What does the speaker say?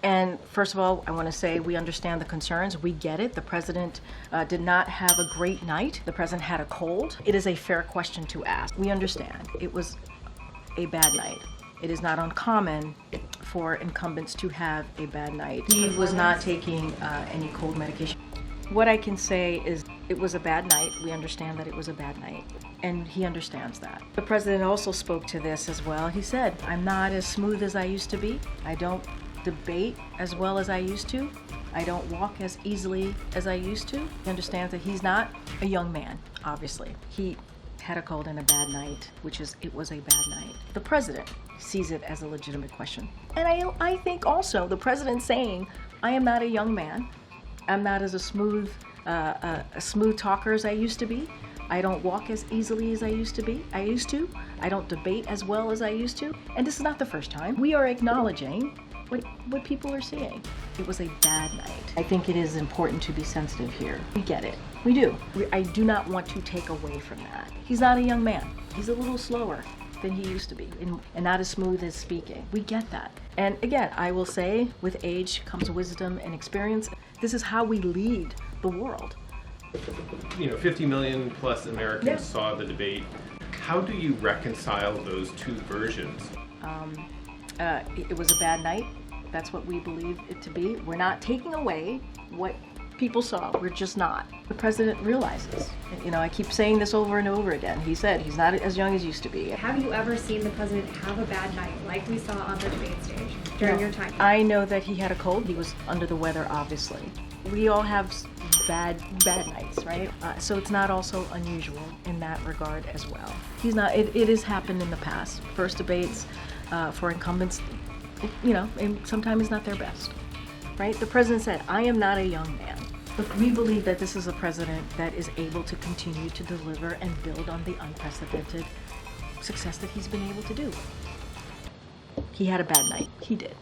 And first of all, I want to say we understand the concerns. We get it. The president did not have a great night. The president had a cold. It is a fair question to ask. We understand. It was a bad night. It is not uncommon for incumbents to have a bad night. He was not taking any cold medication. What I can say is it was a bad night. We understand that it was a bad night, and he understands that. The president also spoke to this as well. He said, I'm not as smooth as I used to be. I don't debate as well as I used to. I don't walk as easily as I used to. He understands that he's not a young man, obviously. He had a cold and a bad night, it was a bad night. The president sees it as a legitimate question. And I think also the president saying, I am not a young man. I'm not as a smooth talker as I used to be. I don't walk as easily as I used to. I don't debate as well as I used to. And this is not the first time. We are acknowledging what people are seeing. It was a bad night. I think it is important to be sensitive here. We get it. We do. I do not want to take away from that. He's not a young man. He's a little slower than he used to be and not as smooth as speaking. We get that. And again, I will say with age comes wisdom and experience. This is how we lead the world. 50 million plus Americans saw the debate. How do you reconcile those two versions? It was a bad night. That's what we believe it to be. We're not taking away what people saw. We're just not. The president realizes. I keep saying this over and over again. He said he's not as young as he used to be. Have you ever seen the president have a bad night like we saw on the debate stage during your time? I know that he had a cold. He was under the weather, obviously. We all have bad nights, right? So it's not also unusual in that regard as well. He's not. It has happened in the past. First debates for incumbents, and sometimes it's not their best, right? The president said, I am not a young man. But we believe that this is a president that is able to continue to deliver and build on the unprecedented success that he's been able to do. He had a bad night. He did.